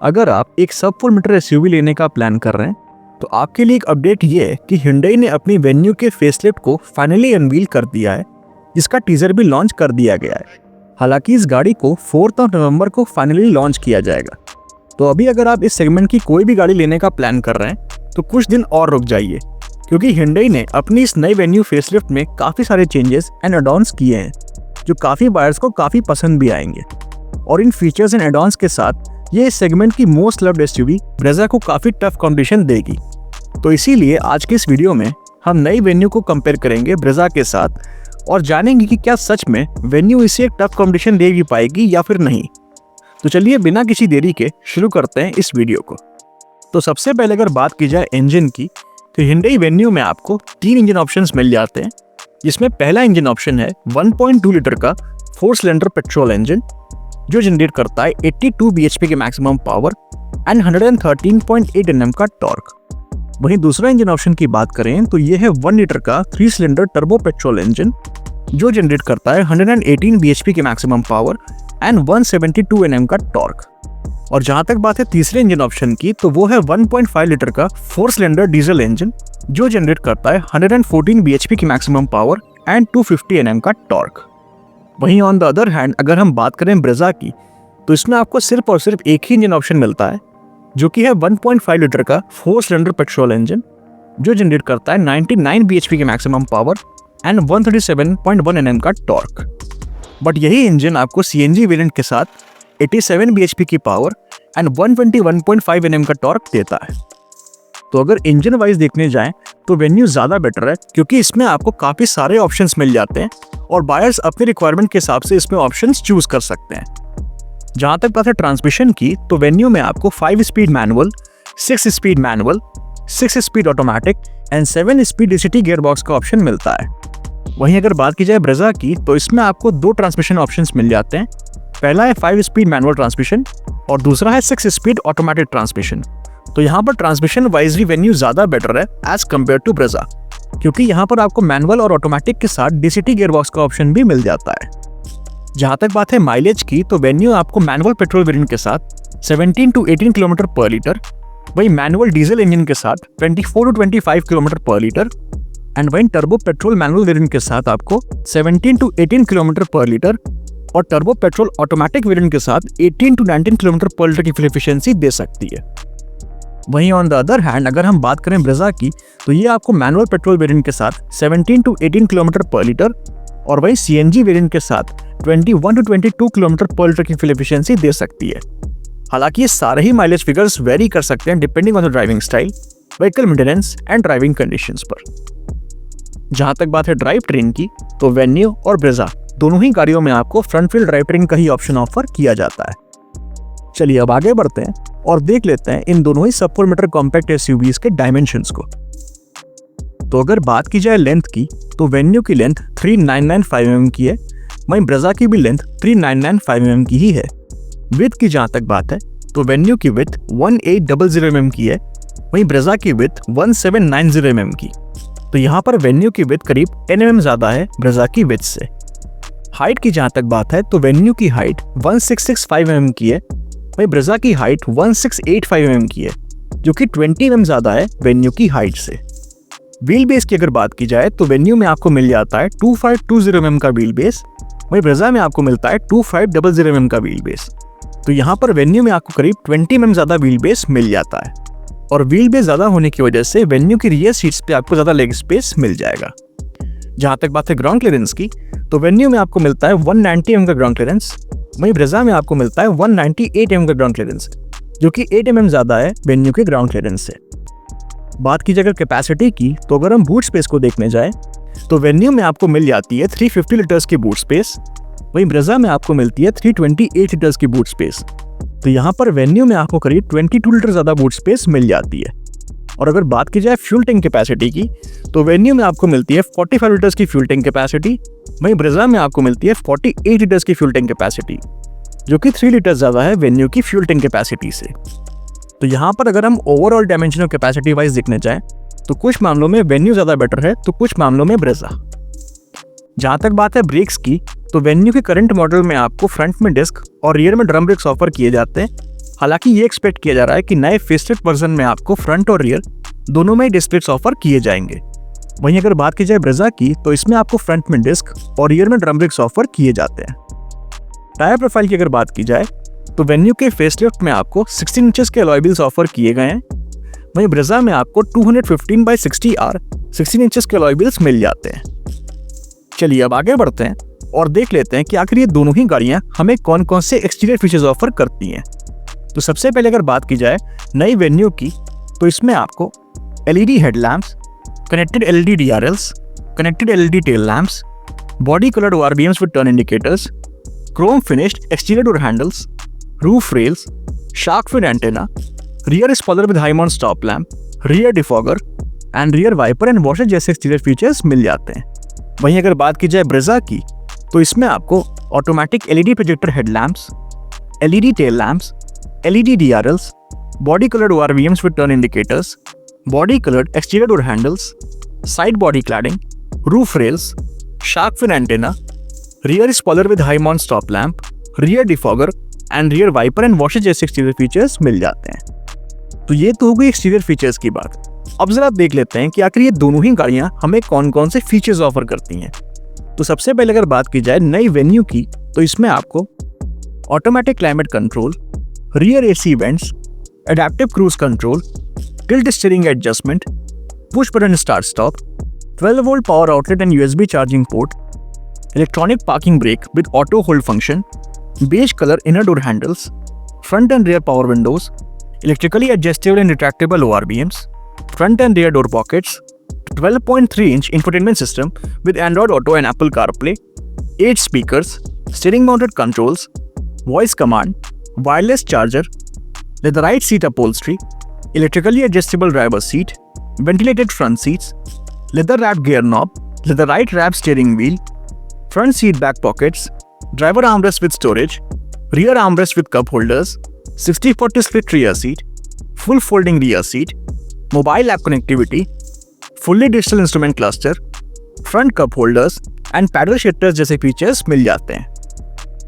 अगर आप एक सब 4 मीटर एसयूवी लेने का प्लान कर रहे हैं तो आपके लिए एक अपडेट ये है कि Hyundai ने अपनी वेन्यू के फेसलिफ्ट को फाइनली अनवील कर दिया है, जिसका टीजर भी लॉन्च कर दिया गया है। हालांकि इस गाड़ी को 4 नवंबर को फाइनली लॉन्च किया जाएगा। तो अभी अगर आप इस सेगमेंट की कोई भी गाड़ी लेने का प्लान कर रहे हैं तो कुछ दिन और रुक जाइए, क्योंकि Hyundai ने अपनी इस नई वेन्यू फेसलिफ्ट में काफ़ी सारे चेंजेस एंड एड-ऑन्स किए हैं जो काफ़ी बायर्स को काफ़ी पसंद भी आएंगे। और इन फीचर्स एंड एड-ऑन्स के साथ ये इस सेगमेंट की मोस्ट लव्ड एसयूवी ब्रेजा को काफ़ी टफ कॉम्पिटिशन देगी। तो इसीलिए आज के इस वीडियो में हम नई वेन्यू को कंपेयर करेंगे ब्रेजा के साथ और जानेंगे कि क्या सच में वेन्यू इसे एक टफ कॉम्पिटिशन दे भी पाएगी या फिर नहीं। तो चलिए बिना किसी देरी के शुरू करते हैं इस वीडियो को। तो सबसे पहले अगर बात की जाए इंजन की, तो Hyundai वेन्यू में आपको 3 इंजन ऑप्शंस मिल जाते हैं, जिसमें पहला इंजन ऑप्शन है 1.2 लीटर का 4 सिलेंडर पेट्रोल इंजन जो जनरेट करता है 82 bhp के मैक्सिमम पावर एंड 113.8 Nm का टॉर्क। वहीं दूसरा इंजन ऑप्शन की बात करें तो ये है 1 लीटर का 3 सिलेंडर टर्बो पेट्रोल इंजन जो जनरेट करता है 118 bhp के मैक्सिमम पावर एंड 172 Nm का टॉर्क। और जहां तक बात है तीसरे इंजन ऑप्शन की, तो वो है 1.5 लीटर का 4 सिलेंडर डीजल इंजन जो जनरेट करता है 114 bhp की मैक्सिमम पावर एंड 250 Nm का टॉर्क। वहीं ऑन द अदर हैंड अगर हम बात करें ब्रेजा की, तो इसमें आपको सिर्फ और सिर्फ एक ही इंजन ऑप्शन मिलता है, जो कि है 1.5 लीटर का 4 सिलेंडर पेट्रोल इंजन जो जनरेट करता है 99 bhp के मैक्सिमम पावर एंड 137.1 Nm का टॉर्क। बट यही इंजन आपको CNG वेरिएंट के साथ 87 bhp की पावर एंड 121.5 Nm का टॉर्क देता है। तो अगर इंजन वाइज देखने जाएं तो वेन्यू ज़्यादा बेटर है, क्योंकि इसमें आपको काफ़ी सारे ऑप्शंस मिल जाते हैं और बायर्स अपने रिक्वायरमेंट के हिसाब से इसमें ऑप्शंस चूज कर सकते हैं। जहाँ तक बात है ट्रांसमिशन की, तो वेन्यू में आपको 5 speed manual, 6 speed manual, 6 speed automatic and 7 speed DCT gearbox का ऑप्शन मिलता है। वहीं अगर बात की जाए ब्रेजा की, तो इसमें आपको 2 ट्रांसमिशन ऑप्शंस मिल जाते हैं। पहला है 5 स्पीड मैनुअल ट्रांसमिशन और दूसरा है 6 स्पीड ऑटोमेटिक ट्रांसमिशन। तो यहाँ पर ट्रांसमिशन वाइज भी वेन्यू ज़्यादा बेटर है एज कम्पेयर टू ब्रेजा, क्योंकि यहाँ पर आपको मैनुअल और ऑटोमेटिक के साथ DCT गियरबॉक्स का ऑप्शन भी मिल जाता है। जहाँ तक बात है माइलेज की, तो वेन्यू आपको मैनुअल पेट्रोल वेरिएंट के साथ 17 to 18 किलोमीटर पर लीटर, वहीं मैनुअल डीजल इंजन के साथ 24 to 25 किलोमीटर पर लीटर एंड वहीं टर्बो पेट्रोल मैनुअल वेरिएंट के साथ आपको 17 to 18 किलोमीटर पर लीटर और टर्बो पेट्रोल ऑटोमेटिक वेरिएंट के साथ 18 to 19 किलोमीटर पर लीटर की फ्यूल एफिशिएंसी दे सकती है। वहीं ऑन द अदर हैंड अगर हम बात करें ब्रेजा की, तो ये आपको मैनुअल पेट्रोल वेरिएंट के साथ 17 to 18 किलोमीटर पर लीटर और वहीं CNG वेरिएंट के साथ 21 to 22 किलोमीटर पर लीटर की फ्यूल एफिशिएंसी दे सकती है। हालांकि ये सारे ही माइलेज फिगर्स वेरी कर सकते हैं depending on the driving style, vehicle maintenance and driving conditions पर। जहां तक बात है ड्राइव ट्रेन की, तो वेन्यू और ब्रेजा दोनों ही गाड़ियों में आपको फ्रंट व्हील ड्राइव ट्रेन का ही ऑप्शन ऑफर किया जाता है। चलिए अब आगे बढ़ते हैं और देख लेते हैं इन दोनों ही सब 4 मीटर कॉम्पैक्ट एसयूवीज के डायमेंशंस को। तो अगर बात की जाए लेंथ की, तो वेन्यू की लेंथ 3995 mm की है, वहीं ब्रेजा की भी लेंथ 3995 mm की ही है। विड्थ की जहां तक बात है, तो वेन्यू की विड्थ 1800 mm की है, वहीं ब्रेजा की विड्थ 1790 mm की। तो यहाँ पर वेन्यू की विड्थ करीब 10 mm ज़्यादा है ब्रेजा की विड्थ से। हाइट की जहां तक बात है, तो वेन्यू की हाइट 1665 mm की है, वहीं ब्रेजा की हाइट 1685 mm की है, जो कि 20 mm ज़्यादा है वेन्यू की हाइट से। व्हील बेस की अगर बात की जाए, तो वेन्यू में आपको मिल जाता है 2520 mm का व्हील बेस, वहीं ब्रेजा में आपको मिलता है 2500 mm का व्हील बेस। तो यहाँ पर वेन्यू में आपको करीब 20 mm ज़्यादा व्हील बेस मिल जाता है और व्हील बेस ज़्यादा होने की वजह से वेन्यू की रियर सीट्स पे आपको ज़्यादा लेग स्पेस मिल जाएगा। जहाँ तक बात है ग्राउंड क्लियरेंस की, तो वेन्यू में आपको मिलता है 190 mm का ग्राउंड क्लियरेंस, वहीं ब्रेजा में आपको मिलता है 198 mm का ग्राउंड क्लियरेंस, जो कि 8 mm ज़्यादा है वेन्यू के ग्राउंड क्लियरेंस से। बात की जाए अगर कैपेसिटी की, तो अगर हम बूट स्पेस को देखने जाए, तो वेन्यू में आपको मिल जाती है 350 लीटर्स की बूट स्पेस, वहीं ब्रेजा में आपको मिलती है 328 लीटर्स की बूट स्पेस। तो यहाँ पर वेन्यू में आपको करीब 22 लीटर ज़्यादा बूट स्पेस मिल जाती है। और अगर बात की जाए फ्यूल टैंक कैपेसिटी की, तो वेन्यू में आपको मिलती है 45 लीटर्स की फ्यूल टैंक कैपेसिटी, वहीं ब्रेजा में आपको मिलती है 48 लीटर्स की फ्यूल टैंक कैपेसिटी, जो कि 3 लीटर ज़्यादा है वेन्यू की फ्यूल टैंक कैपेसिटी से। तो यहाँ पर अगर हम overall dimension of capacity wise देखने जाएं, तो कुछ मामलों में वेन्यू ज़्यादा बेटर है, तो कुछ मामलों में ब्रेजा। जहाँ तक बात है ब्रेक्स की, तो वेन्यू के करंट मॉडल में आपको फ्रंट में डिस्क और रियर में ड्रम ब्रेक्स ऑफर किए जाते हैं। हालांकि ये एक्सपेक्ट किया जा रहा है कि नए फेसलिफ्ट वर्जन में आपको फ्रंट और रियर दोनों में डिस्प्लेस ऑफर किए जाएंगे। वहीं अगर बात की जाए ब्रेजा की, तो इसमें आपको फ्रंट में डिस्क और रियर में ड्रम ब्रेक्स ऑफर किए जाते हैं। टायर प्रोफाइल की अगर बात की जाए तो वेन्यू के फेसलिफ्ट में आपको 16 इंचेस के अलॉय व्हील्स ऑफर किए गए हैं। वहीं ब्रेजा में आपको 215/60R 16 इंचेस के अलॉय व्हील्स मिल जाते हैं। चलिए अब आगे बढ़ते हैं और देख लेते हैं कि आखिर ये दोनों ही गाड़ियां हमें कौन कौन से एक्सटीरियर फीचर्स ऑफर करती हैं। तो सबसे पहले अगर बात की जाए नई वेन्यू की, तो इसमें आपको LED headlamps, connected LED DRLs, connected LED tail lamps, body coloured ORBMs with turn indicators, chrome finished exterior door handles, roof rails, shark fin antenna, rear spoiler with high mount stop lamp, rear defogger and rear wiper and washer जैसे exterior features मिल जाते हैं। वहीं अगर बात की जाए Brezza की, तो इसमें आपको automatic LED projector headlamps, LED tail lamps, LED DRLs, body coloured ORBMs with turn indicators, body coloured exterior door handles, side body cladding, roof rails, shark fin antenna, rear spoiler with high mount stop lamp, rear defogger and rear wiper and washer जैसे exterior features मिल जाते हैं। तो ये तो हो गई exterior features की बात। अब जरा देख लेते हैं कि आखिर ये दोनों ही गाड़ियां हमें कौन कौन से फीचर्स ऑफर करती हैं। तो सबसे पहले अगर बात की जाए नई वेन्यू की, तो इसमें आपको automatic climate control, rear AC vents, adaptive cruise control, tilt steering adjustment, push button start stop, 12 volt power outlet and USB charging port, electronic parking brake with auto hold function, beige colour inner door handles, front and rear power windows, electrically adjustable and retractable ORBMs, front and rear door pockets, 12.3-inch infotainment system with Android Auto and Apple CarPlay, 8 speakers, steering mounted controls, voice command, wireless charger, leatherite seat upholstery, electrically adjustable driver's seat, ventilated front seats, leather wrapped gear knob, leatherite wrapped steering wheel, front seat back pockets, driver armrest with storage, rear armrest with cup holders, 60/40 split rear seat, full folding rear seat, mobile app connectivity, fully digital instrument cluster, front cup holders and paddle shifters जैसे features मिल जाते हैं।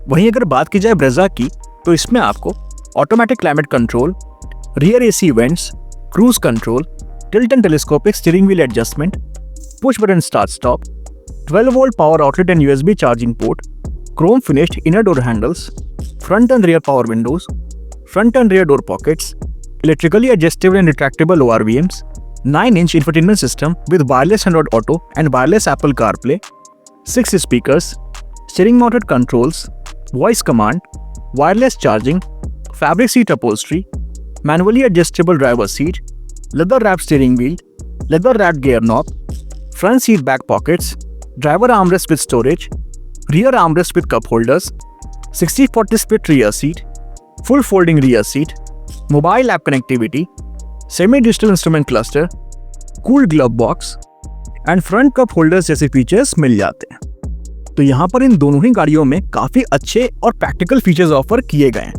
वहीं अगर बात की जाए Brezza की, तो इसमें आपको automatic climate control, rear AC vents, cruise control, tilt and telescopic steering wheel adjustment, push button start stop, 12 volt power outlet and USB charging port, Chrome finished inner door handles, front and rear power Windows, front and rear door pockets, electrically adjustable and retractable ORBMs, 9-inch infotainment system with wireless Android Auto and wireless Apple CarPlay, 6 speakers, steering mounted controls, voice command, wireless charging, fabric seat upholstery, manually adjustable driver seat, leather wrapped steering wheel, leather wrapped gear knob, front seat back pockets, driver armrest with storage, rear armrest with cup holders, 60/40 split rear seat, full folding rear seat, mobile app connectivity, semi digital instrument cluster, cool glove box and front cup holders जैसे features मिल जाते हैं। तो यहाँ पर इन दोनों ही गाड़ियों में काफ़ी अच्छे और प्रैक्टिकल फीचर्स ऑफर किए गए हैं।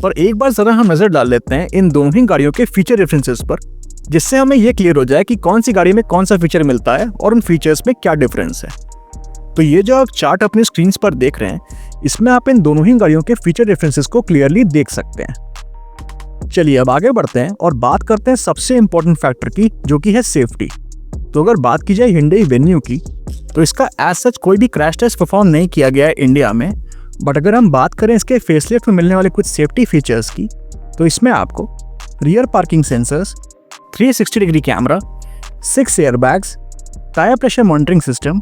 पर एक बार ज़रा हम नज़र डाल लेते हैं इन दोनों ही गाड़ियों के फीचर रेफरेंसेस पर, जिससे हमें यह क्लियर हो जाए कि कौन सी गाड़ी में कौन सा फीचर मिलता है और उन फीचर्स में क्या डिफरेंस है। तो ये जो आप चार्ट अपनी स्क्रीन पर देख रहे हैं, इसमें आप इन दोनों ही गाड़ियों के फीचर रेफरेंसेस को क्लियरली देख सकते हैं। चलिए अब आगे बढ़ते हैं और बात करते हैं सबसे इंपॉर्टेंट फैक्टर की, जो कि है सेफ्टी। तो अगर बात की जाए Hyundai वेन्यू की, तो इसका एज सच कोई भी क्रैश टेस्ट परफॉर्म नहीं किया गया है इंडिया में। बट अगर हम बात करें इसके फेसलिफ्ट में मिलने वाले कुछ सेफ्टी फीचर्स की, तो इसमें आपको rear parking sensors, 360 degree camera, 6 airbags, tyre pressure monitoring system,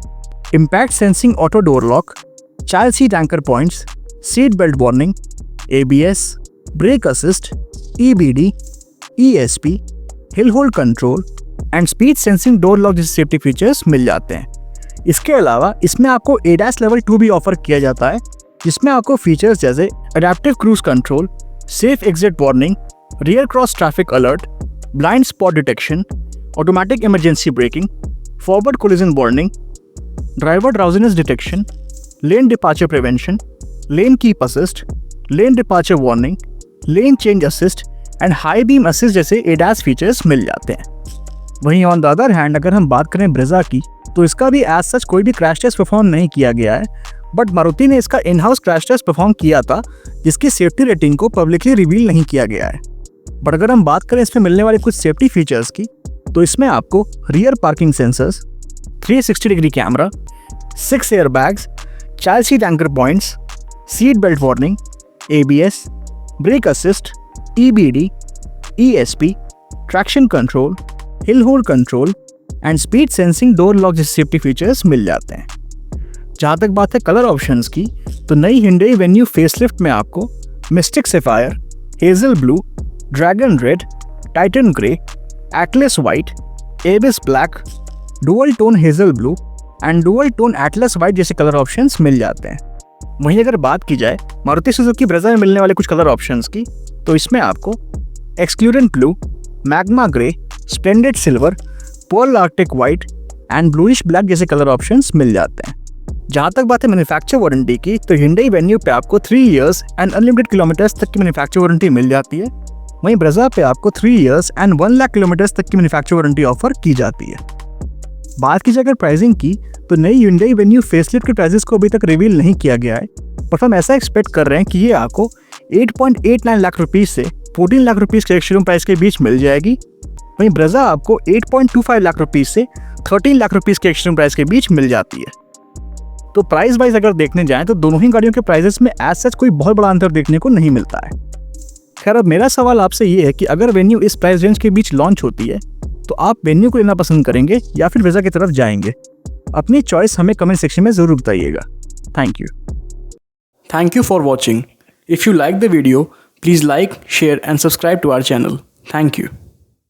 impact sensing auto door lock, child seat anchor points, seat belt warning, ABS, brake assist, EBD, ESP, hill hold control and speed sensing door lock जैसे safety features मिल जाते हैं। इसके अलावा इसमें आपको ADAS level 2 भी offer किया जाता है, जिसमें आपको फीचर्स जैसे adaptive cruise control, safe exit warning, rear cross traffic alert, blind spot detection, automatic emergency breaking, forward collision warning, driver drowsiness detection, lane departure prevention, lane keep assist, lane departure warning, lane change assist and high beam assist जैसे ADAS features मिल जाते हैं। वहीं on the other hand अगर हम बात करें Brezza की, तो इसका भी एज सच कोई भी क्रैश टेस्ट परफॉर्म नहीं किया गया है। बट मारुति ने इसका in house crash test perform किया था, जिसकी सेफ्टी रेटिंग को पब्लिकली रिवील नहीं किया गया है। बट अगर हम बात करें इसमें मिलने वाले कुछ सेफ्टी फीचर्स की, तो इसमें आपको rear parking sensors, 360 degree camera, 6 air bags, child seat anchor points, seat belt warning, ABS, brake assist, EBD, ESP, traction control, hill hold control and speed sensing door lock जैसे safety features मिल जाते हैं। जहाँ तक बात है colour options की, तो नई Hyundai Venue फेसलिफ्ट में आपको mistake sapphire, hazel blue, dragon red, Titan grey, Atlas white, एबिस black, dual tone hazel blue and dual tone Atlas white जैसे कलर ऑप्शंस मिल जाते हैं। वहीं अगर बात की जाए मारुति सुजुकी ब्रेज़ा में मिलने वाले कुछ कलर ऑप्शंस की, तो इसमें आपको excellent blue, magma grey, splendid silver, pearl arctic white and bluish black जैसे कलर ऑप्शंस मिल जाते हैं। जहाँ तक बात है मैन्युफैक्चर वारंटी की, तो Hyundai Venue पे आपको 3 इयर्स एंड अनलिमिटेड किलोमीटर्स तक की मैन्युफैक्चर वारंटी मिल जाती है। वहीं ब्रेज़ा पे आपको 3 इयर्स एंड 1 लाख किलोमीटर्स तक की मैन्युफैक्चर वारंटी ऑफर की जाती है। बात की जाए अगर प्राइसिंग की, तो नई Hyundai Venue फेसलिफ्ट के प्राइसेस को अभी तक रिवील नहीं किया गया है, बट हम ऐसा एक्सपेक्ट कर रहे हैं कि ये आपको 8.89 लाख रुपीज़ से 14 लाख रुपीज़ के शोरूम प्राइस के बीच मिल जाएगी। वहीं ब्रेज़ा आपको 8.25 लाख रुपीज़ से 13 लाख रुपीज़ के शोरूम प्राइस के बीच मिल जाती है। तो प्राइस वाइज अगर देखने जाएं तो दोनों ही गाड़ियों के प्राइसेस में एज सच कोई बहुत बड़ा अंतर देखने को नहीं मिलता है। खैर, अब मेरा सवाल आपसे ये है कि अगर वेन्यू इस प्राइस रेंज के बीच लॉन्च होती है, तो आप वेन्यू को लेना पसंद करेंगे या फिर ब्रेज़ा की तरफ जाएंगे? अपनी चॉइस हमें कमेंट सेक्शन में ज़रूर बताइएगा। Thank you for watching. If you like the video, please like, share and subscribe to our channel. Thank you.